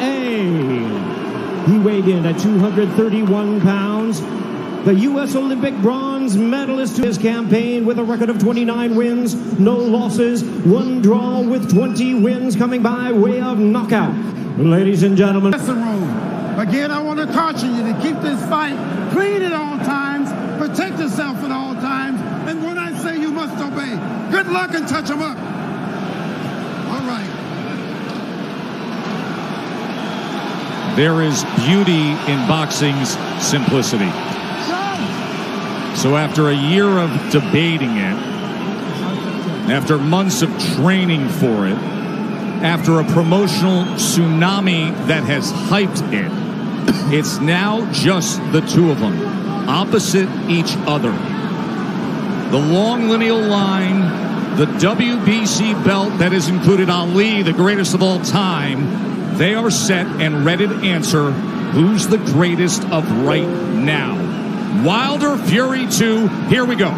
USA. He weighed in at 231 pounds. The U.S. Olympic bronze medalist to his campaign with a record of 29 wins, no losses, 1 draw with 20 wins coming by way of knockout. Ladies and gentlemen. Again, I want to caution you to keep this fight clean at all times, protect yourself at all times, and when I say you must obey, good luck and touch them up. All right. There is beauty in boxing's simplicity. So after a year of debating it, after months of training for it, after a promotional tsunami that has hyped it, it's now just the two of them, opposite each other. The long lineal line, the WBC belt that has included Ali, the greatest of all time, they are set and ready to answer who's the greatest of right now. Wilder, Fury 2, here we go.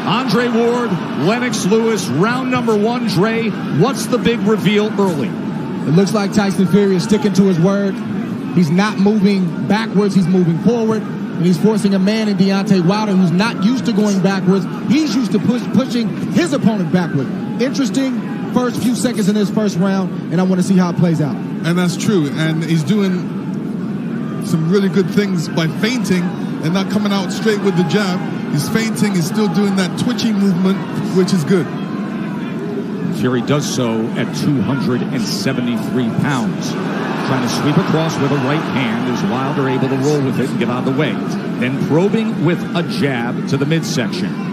Andre Ward, Lennox Lewis, round number 1. Dre, what's the big reveal early? It looks like Tyson Fury is sticking to his word. He's not moving backwards, he's moving forward. And he's forcing a man in Deontay Wilder who's not used to going backwards. He's used to pushing his opponent backward. Interesting first few seconds in this first round, and I want to see how it plays out. And that's true. And he's doing some really good things by feinting and not coming out straight with the jab. He's feinting, he's still doing that twitchy movement, which is good. Fury does so at 273 pounds. Trying to sweep across with a right hand as Wilder able to roll with it and get out of the way. Then probing with a jab to the midsection.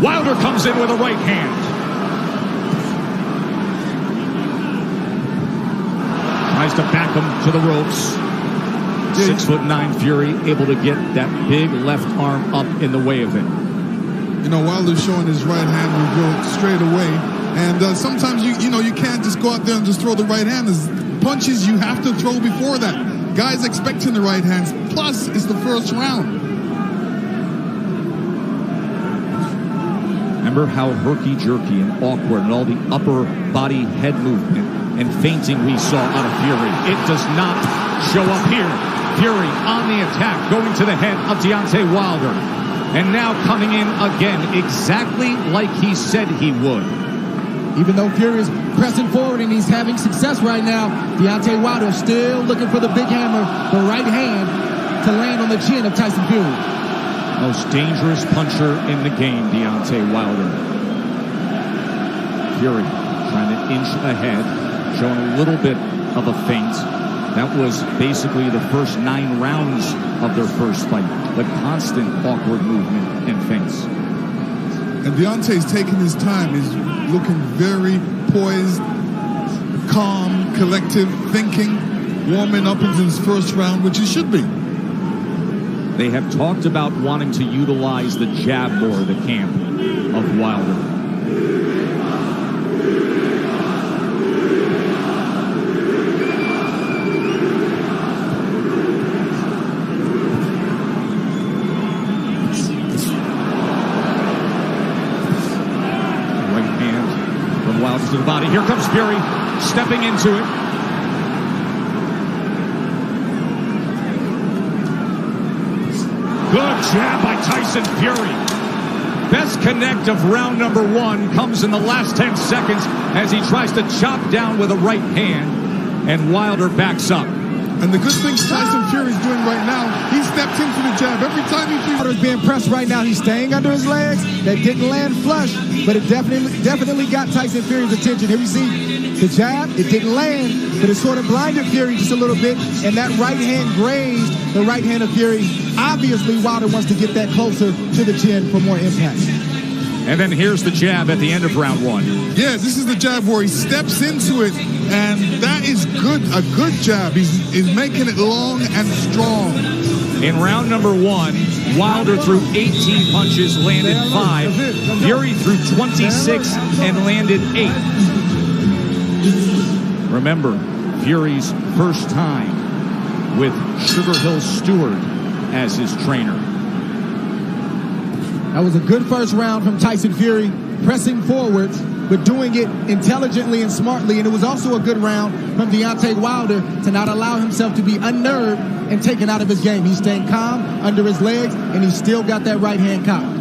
Wilder comes in with a right hand. Tries to back him to the ropes. 6'9" Fury able to get that big left arm up in the way of it. You know, Wilder's showing his right hand will go straight away. And sometimes, you know, you can't just go out there and just throw the right hand. There's punches you have to throw before that. Guys expecting the right hands. Plus, it's the first round. Remember how herky-jerky and awkward and all the upper body head movement and feinting we saw out of Fury. It does not show up here. Fury on the attack, going to the head of Deontay Wilder. And now coming in again, exactly like he said he would. Even though Fury is pressing forward and he's having success right now, Deontay Wilder is still looking for the big hammer, the right hand, to land on the chin of Tyson Fury. Most dangerous puncher in the game, Deontay Wilder. Fury trying to inch ahead, showing a little bit of a feint. That was basically the first 9 rounds of their first fight. The constant awkward movement and feints. And Deontay's taking his time. He's looking very poised, calm, collective, thinking, warming up into his first round, which he should be. They have talked about wanting to utilize the jab more, the camp of Wilder. To the body. Here comes Fury, stepping into it. Good jab by Tyson Fury. Best connect of round number 1 comes in the last 10 seconds as he tries to chop down with a right hand, and Wilder backs up. And the good thing Tyson Fury's doing right now, he steps into the jab. Every time he feels Wilder's being pressed right now, he's staying under his legs. That didn't land flush, but it definitely got Tyson Fury's attention. Here we see the jab, it didn't land, but it sort of blinded Fury just a little bit, and that right hand grazed the right hand of Fury. Obviously, Wilder wants to get that closer to the chin for more impact. And then here's the jab at the end of round 1. Yeah, this is the jab where he steps into it, and that is good, a good jab. He's making it long and strong. In round number 1, Wilder threw 18 punches, landed 5. Fury threw 26 and landed 8. Remember, Fury's first time with Sugar Hill Stewart as his trainer. That was a good first round from Tyson Fury, pressing forward, but doing it intelligently and smartly. And it was also a good round from Deontay Wilder to not allow himself to be unnerved and taken out of his game. He's staying calm under his legs, and he's still got that right hand cocked.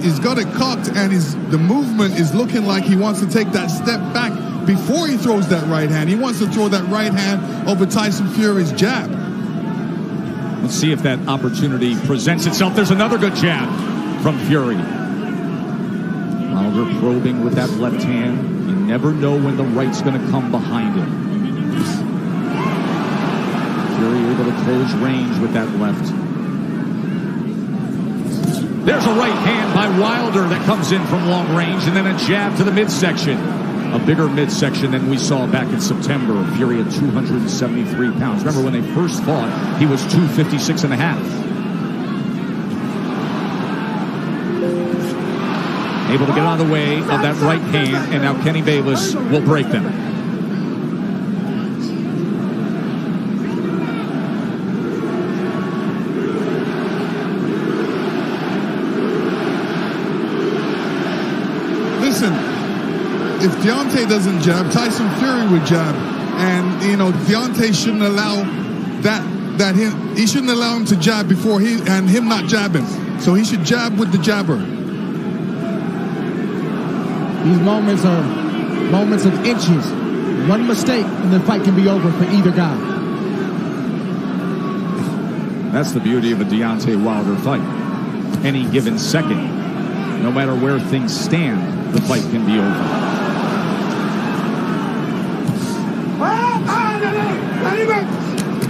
He's got it cocked, and the movement is looking like he wants to take that step back before he throws that right hand. He wants to throw that right hand over Tyson Fury's jab. Let's see if that opportunity presents itself. There's another good jab from Fury. Wilder probing with that left hand. You never know when the right's going to come behind him. Fury able to close range with that left. There's a right hand by Wilder that comes in from long range, and then a jab to the midsection. A bigger midsection than we saw back in September. Fury at 273 pounds. Remember when they first fought, he was 256 and a half. Able to get out of the way of that right hand, and now Kenny Bayless will break them. Listen, if Deontay doesn't jab, Tyson Fury would jab, and Deontay shouldn't allow he shouldn't allow him to jab before him not jabbing. So he should jab with the jabber. These moments are moments of inches. One mistake and the fight can be over for either guy. That's the beauty of a Deontay Wilder fight. Any given second, no matter where things stand, the fight can be over.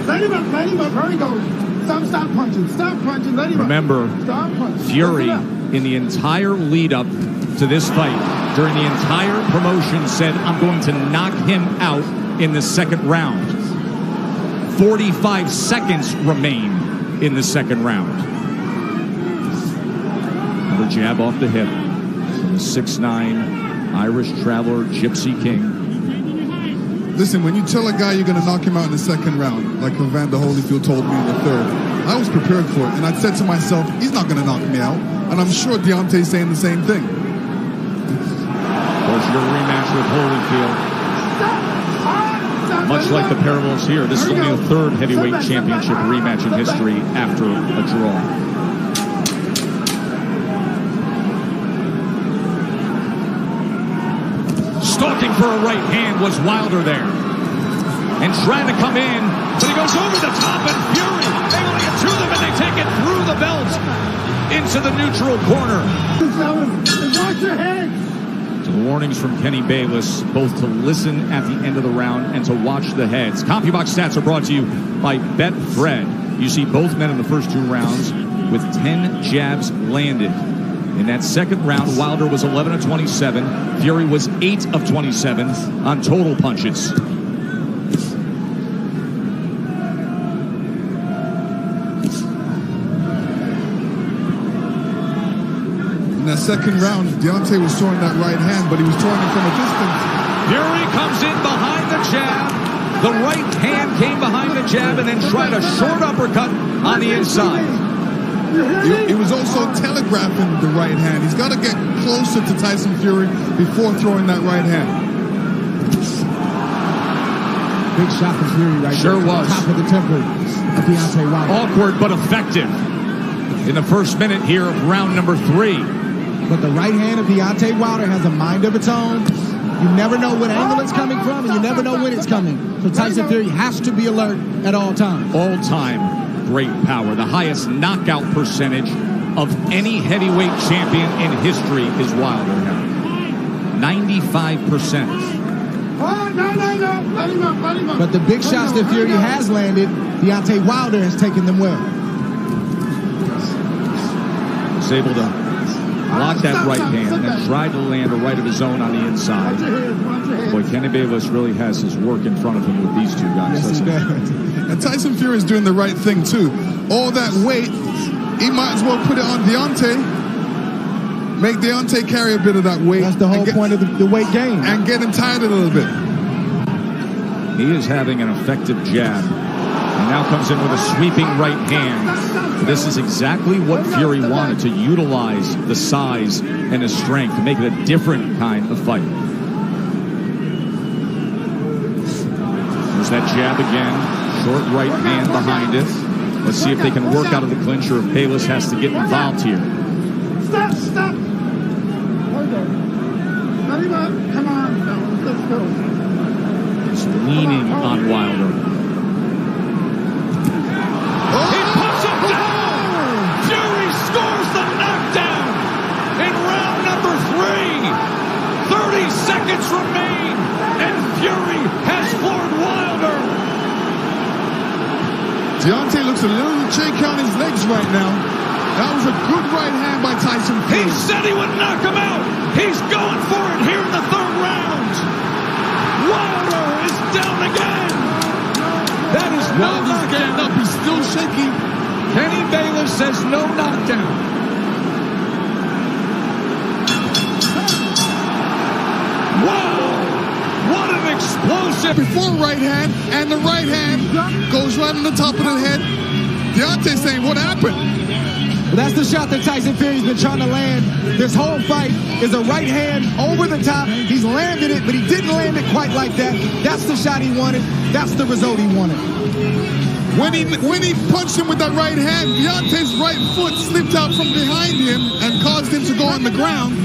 Let him up. There he goes. Stop punching. Stop punching. Let him Remember, up. Stop punching. Fury, in the entire lead up to this fight, during the entire promotion, said, I'm going to knock him out in the second round. 45 seconds remain in the second round. Another jab off the hip from the 6'9" Irish traveler, Gypsy King. Listen, when you tell a guy you're going to knock him out in the second round, like Evander Holyfield told me in the third, I was prepared for it, and I said to myself, he's not going to knock me out. And I'm sure Deontay's saying the same thing. Of course, your rematch with Holyfield. Much like the parallels here, this is only the third heavyweight championship rematch in history after a draw. Stalking for a right hand was Wilder there. And trying to come in, but he goes over the top, and Fury able to get to them, and they take it through the belt into the neutral corner. Watch your head. So the warnings from Kenny Bayless, both to listen at the end of the round and to watch the heads. CompuBox stats are brought to you by Betfred. You see both men in the first two rounds with 10 jabs landed. In that second round, Wilder was 11 of 27. Fury was 8 of 27 on total punches. In that second round, Deontay was throwing that right hand, but he was throwing it from a distance. Fury comes in behind the jab. The right hand came behind the jab and then tried a short uppercut on the inside. He was also telegraphing the right hand. He's got to get closer to Tyson Fury before throwing that right hand. Big shot from Fury right Sure there. was. Top of the temple of Deontay Wilder. Awkward but effective in the first minute here of round number 3. But the right hand of Deontay Wilder has a mind of its own. You never know what angle it's coming from, and you never know when it's coming. So Tyson Fury has to be alert at all times. All time great power. The highest knockout percentage of any heavyweight champion in history is Wilder now. 95%. But the big shots that Fury has landed, Deontay Wilder has taken them well. Was able to block that right hand and tried to land a right of his own on the inside. Boy, Kenny Bayless really has his work in front of him with these two guys. Yes, he does. And Tyson Fury is doing the right thing, too. All that weight, he might as well put it on Deontay. Make Deontay carry a bit of that weight. That's the whole point of the weight gain. And get him tired a little bit. He is having an effective jab. And now comes in with a sweeping right hand. This is exactly what Fury wanted, to utilize the size and the strength to make it a different kind of fight. There's that jab again. Short right hand behind it. Let's see if they can work out of the clinch or if Bayless has to get involved here. Stop, stop. Hold on. Not even, come on, fellas, let's go. He's leaning on Wilder. He puts him down! Fury scores the knockdown in round number 3. 30 seconds remain, and Fury has floored Wilder. Deontay looks a little shaky on his legs right now. That was a good right hand by Tyson Fury. He said he would knock him out. He's going for it here in the 3rd round. Wilder is down again. That is no Wilder's getting up. He's still shaky. Kenny Bayless says no knockdown. Wow! What an explosive! Before right hand, and the right hand goes right on the top of the head. Deontay saying, what happened? Well, that's the shot that Tyson Fury's been trying to land. This whole fight is a right hand over the top. He's landed it, but he didn't land it quite like that. That's the shot he wanted. That's the result he wanted. When he punched him with that right hand, Deontay's right foot slipped out from behind him and caused him to go on the ground.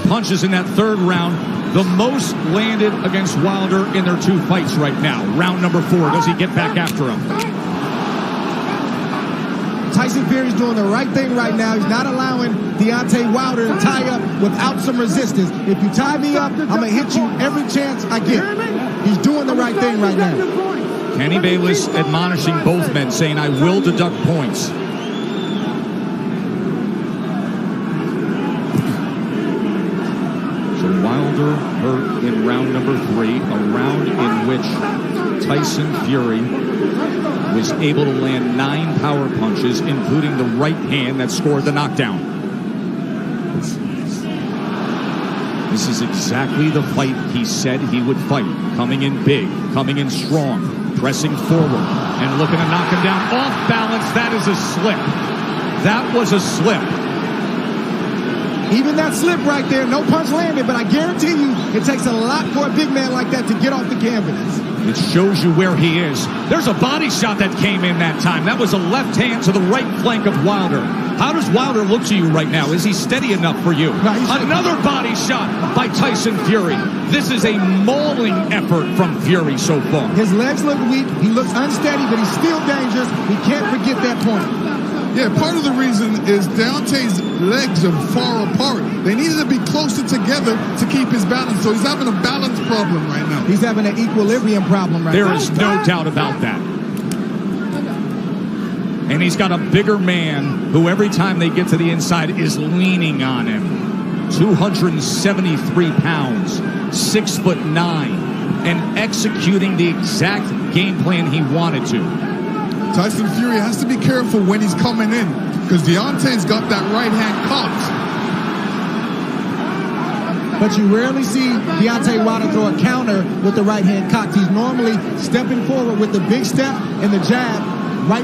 Punches in that 3rd round. The most landed against Wilder in their 2 fights right now. Round number 4. Does he get back after him? Tyson Fury's doing the right thing right now. He's not allowing Deontay Wilder to tie up without some resistance. If you tie me up, I'm going to hit you every chance I get. He's doing the right thing right now. Kenny Bayless admonishing both men, saying, I will deduct points. So Wilder hurt in round number 3, a round in which Tyson Fury was able to land 9 power punches, including the right hand that scored the knockdown. This is exactly the fight he said he would fight. Coming in big, coming in strong, pressing forward, and looking to knock him down. Off balance, that is a slip. That was a slip. Even that slip right there, no punch landed, but I guarantee you it takes a lot for a big man like that to get off the canvas. It shows you where he is. There's a body shot that came in that time. That was a left hand to the right flank of Wilder. How does Wilder look to you right now? Is he steady enough for you? Another body shot by Tyson Fury. This is a mauling effort from Fury so far. His legs look weak. He looks unsteady, but he's still dangerous. We can't forget that point. Yeah, part of the reason is Deontay's legs are far apart. They needed to be closer together to keep his balance. So he's having a balance problem right now. He's having an equilibrium problem right now. There is no doubt about that. And he's got a bigger man who every time they get to the inside is leaning on him. 273 pounds, 6'9", and executing the exact game plan he wanted to. Tyson Fury has to be careful when he's coming in, because Deontay's got that right hand cocked. But you rarely see Deontay Wilder throw a counter with the right hand cocked. He's normally stepping forward with the big step and the jab right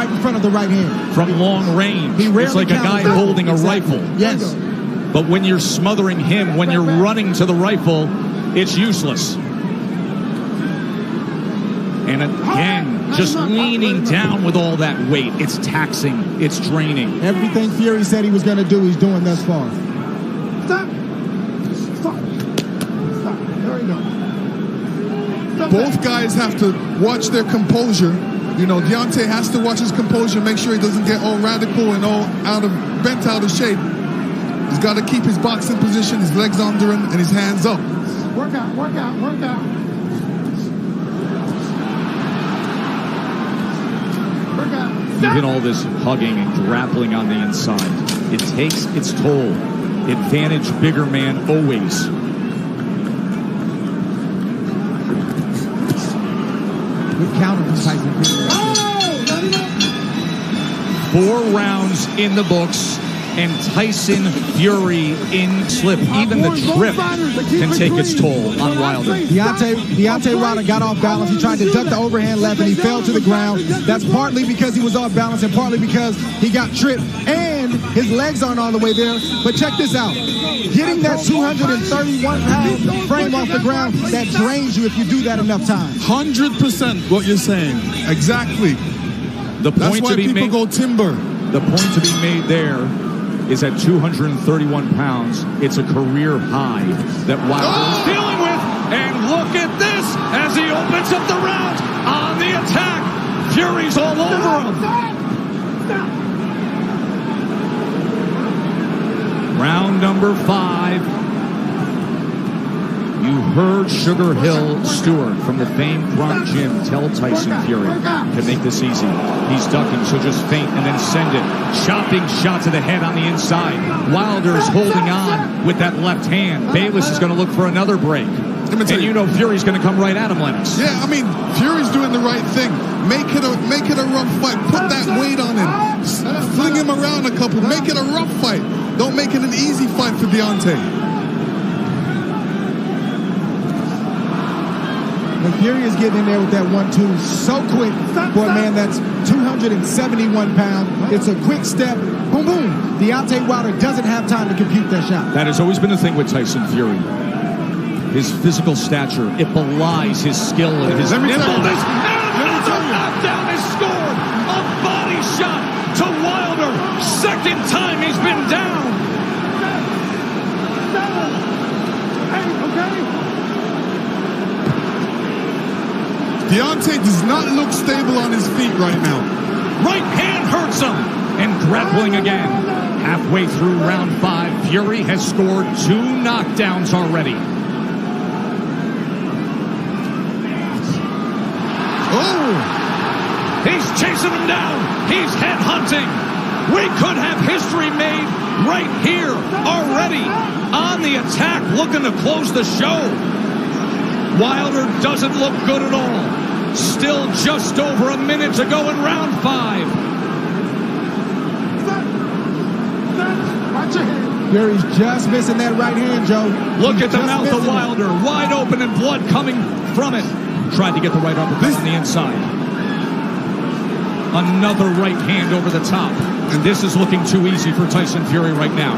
in front of the right hand. From long range. It's like a guy holding a rifle. Yes. But when you're smothering him, when you're running to the rifle, it's useless. And again, just leaning down with all that weight. It's taxing. It's draining. Everything Fury said he was going to do, he's doing thus far. Stop. Stop. Stop. There we go. Stop. Both guys have to watch their composure. You know, Deontay has to watch his composure, make sure he doesn't get all radical and all bent out of shape. He's got to keep his boxing position, his legs under him, and his hands up. Work out, work out, work out. Even all this hugging and grappling on the inside, it takes its toll. Advantage bigger man always. Good counter from Tyson Fury. 4 rounds in the books. and Tyson Fury in slip. Even the trip can take its toll on Wilder. Deontay Wilder got off balance. He tried to duck the overhand left and he fell to the ground. That's partly because he was off balance and partly because he got tripped and his legs aren't all the way there. But check this out. Getting that 231-pound frame off the ground, that drains you if you do that enough times. 100% what you're saying. Exactly. That's why people go timber. The point to be made there is at 231 pounds. It's a career high that Wilder is dealing with. And look at this as he opens up the round on the attack. Fury's all over him. Round number 5. You heard Sugar Hill Stewart from the famed Bronx Gym tell Tyson Fury to make this easy. He's ducking, so just feint and then send it. Chopping shot to the head on the inside. Wilder's holding on with that left hand. Bayless is going to look for another break. And you know Fury's going to come right at him, Lennox. Yeah, I mean, Fury's doing the right thing. Make it a rough fight. Put that weight on him. Fling him around a couple. Make it a rough fight. Don't make it an easy fight for Deontay. When Fury is getting in there with that 1-2 so quick for a man that's 271 pounds. It's a quick step. Boom, boom. Deontay Wilder doesn't have time to compute that shot. That has always been the thing with Tyson Fury. His physical stature, it belies his skill and his nimbleness. And another knockdown is scored. A body shot to Wilder. Second time he's been down. Deontay does not look stable on his feet right now. Right hand hurts him. And grappling again. Halfway through round 5, Fury has scored 2 knockdowns already. Oh! He's chasing him down. He's head hunting. We could have history made right here already. On the attack, looking to close the show. Wilder doesn't look good at all. Still just over a minute to go in round 5. Fury's just missing that right hand, Joe. Look at the mouth of Wilder. Wide open and blood coming from it. Tried to get the right uppercut on the inside. Another right hand over the top. And this is looking too easy for Tyson Fury right now.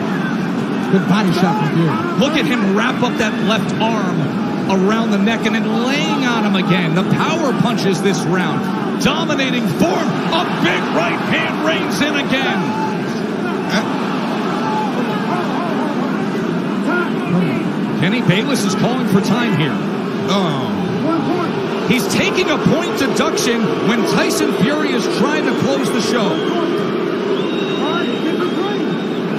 Good body shot from Fury. Look at him wrap up that left arm around the neck and then laying on him again. The power punches this round. Dominating form. A big right hand reigns in again. Kenny Bayless is calling for time here. Oh. He's taking a point deduction when Tyson Fury is trying to close the show.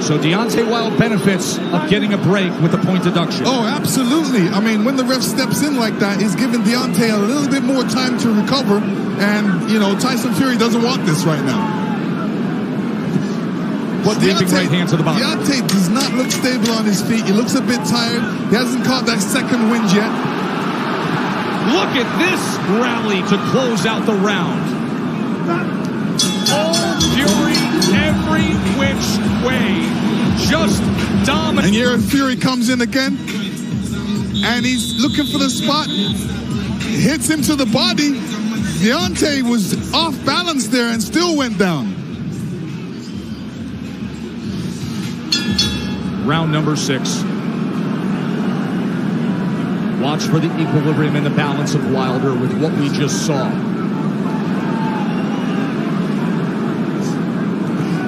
So Deontay Wilder benefits of getting a break with the point deduction. Oh, absolutely. I mean, when the ref steps in like that, he's giving Deontay a little bit more time to recover. And, you know, Tyson Fury doesn't want this right now. But Sweeping right hand to the body. Deontay does not look stable on his feet. He looks a bit tired. He hasn't caught that second wind yet. Look at this rally to close out the round. All Fury every which way. Just dominant. And here Fury comes in again. And he's looking for the spot. Hits him to the body. Deontay was off balance there and still went down. Round number 6. Watch for the equilibrium and the balance of Wilder with what we just saw.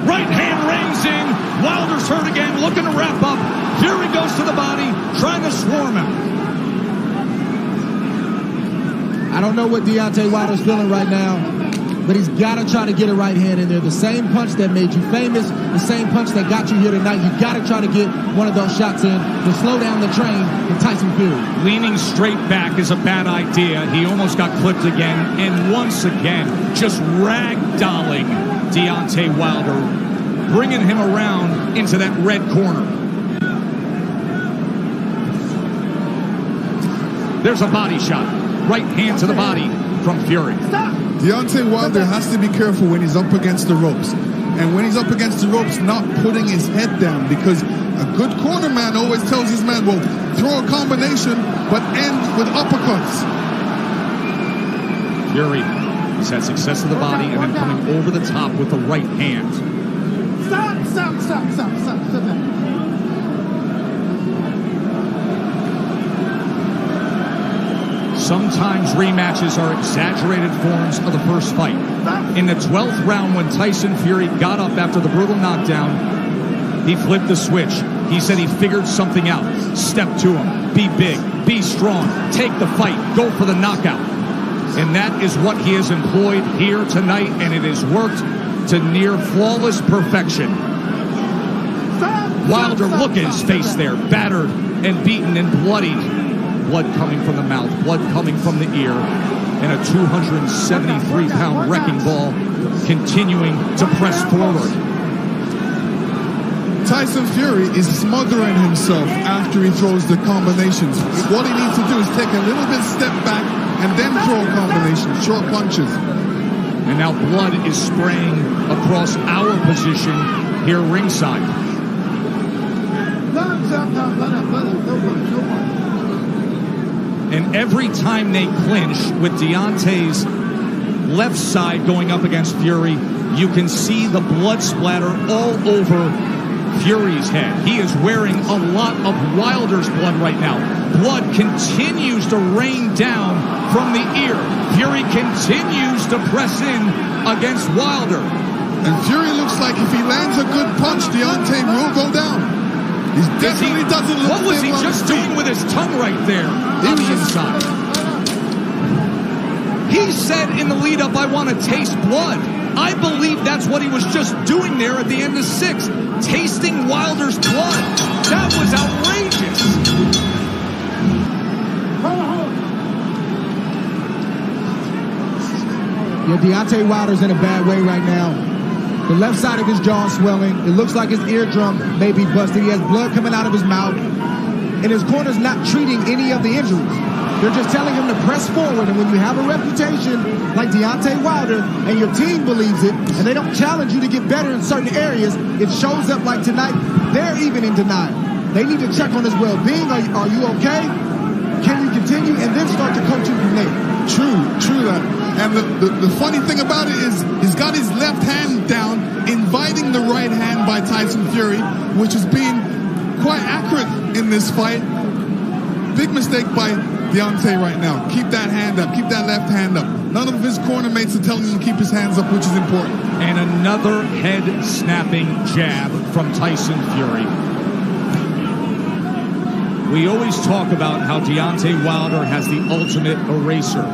Right hand reins in. Wilder's hurt again, looking to wrap up. Fury goes to the body, trying to swarm him. I don't know what Deontay Wilder's feeling right now, but he's got to try to get a right hand in there. The same punch that made you famous, the same punch that got you here tonight. You got to try to get one of those shots in to slow down the train with Tyson Fury. Leaning straight back is a bad idea. He almost got clipped again, and once again, just ragdolling Deontay Wilder, bringing him around into that red corner. There's a body shot. Right hand to the body from Fury. Deontay Wilder has to be careful when he's up against the ropes. and when he's up against the ropes, not putting his head down, because a good corner man always tells his man, well, throw a combination, but end with uppercuts. Fury has had success of the body and then coming over the top with the right hand. Stop that. Sometimes rematches are exaggerated forms of the first fight. In the 12th round, when Tyson Fury got up after the brutal knockdown, he flipped the switch. He said he figured something out. Step to him. Be big. Be strong. Take the fight. Go for the knockout. And that is what he has employed here tonight, and it has worked to near flawless perfection. Wilder, look at his face there, battered and beaten and bloodied. Blood coming from the mouth, blood coming from the ear, and a 273-pound wrecking ball continuing to press forward. Tyson Fury is smothering himself after he throws the combinations. What he needs to do is take a little bit step back and then throw a combination, short punches. And now blood is spraying across our position here ringside. And every time they clinch with Deontay's left side going up against Fury, you can see the blood splatter all over Fury's head. He is wearing a lot of Wilder's blood right now. Blood continues to rain down from the ear. Fury continues to press in against Wilder. And Fury looks like if he lands a good punch, Deontay will go down. He definitely doesn't look. What was he just doing with his tongue right there on the inside? He said in the lead-up, I want to taste blood. I believe that's what he was just doing there at the end of 6, tasting Wilder's blood. That was outrageous. Yeah, Deontay Wilder's in a bad way right now. The left side of his jaw is swelling. It looks like his eardrum may be busted. He has blood coming out of his mouth. And his corner's not treating any of the injuries. They're just telling him to press forward. And when you have a reputation like Deontay Wilder and your team believes it, and they don't challenge you to get better in certain areas, it shows up like tonight. They're even in denial. They need to check on his well-being. Are you okay? Can we continue? And then start to coach him from there. True that. And the funny thing about it is he's got his left hand down, inviting the right hand by Tyson Fury, which has been quite accurate in this fight. Big mistake by Deontay right now. Keep that hand up. Keep that left hand up. None of his corner mates are telling him to keep his hands up, which is important. And another head-snapping jab from Tyson Fury. We always talk about how Deontay Wilder has the ultimate eraser.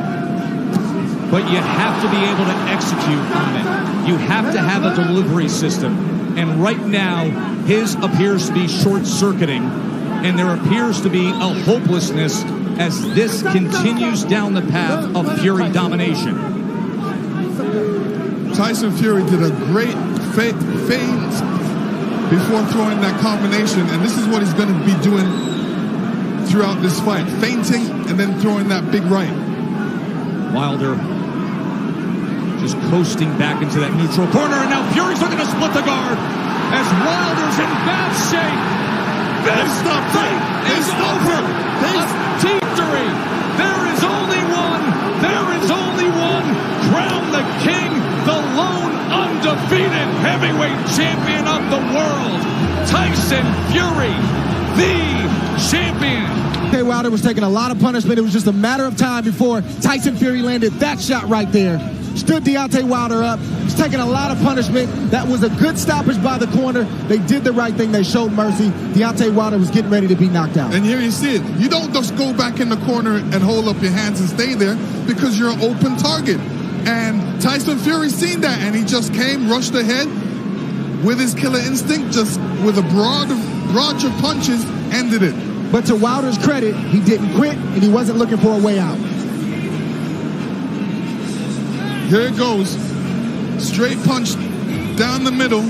But you have to be able to execute on it. You have to have a delivery system. And right now, his appears to be short-circuiting. And there appears to be a hopelessness as this continues down the path of Fury domination. Tyson Fury did a great feint before throwing that combination. And this is what he's going to be doing throughout this fight. Feinting and then throwing that big right. Wilder just coasting back into that neutral corner, and now Fury's looking to split the guard as Wilder's in bad shape. This fight is over. A victory. There is only one. There is only one. Crown the king, the lone undefeated heavyweight champion of the world, Tyson Fury, the champion. Deontay Wilder was taking a lot of punishment. It was just a matter of time before Tyson Fury landed that shot right there. Stood Deontay Wilder up. He's taking a lot of punishment. That was a good stoppage by the corner. They did the right thing. They showed mercy. Deontay Wilder was getting ready to be knocked out. And here you see it. You don't just go back in the corner and hold up your hands and stay there because you're an open target. And Tyson Fury seen that, and he just came, rushed ahead with his killer instinct, just with a barrage of punches, ended it. But to Wilder's credit, he didn't quit, and he wasn't looking for a way out. Here it goes. Straight punch down the middle.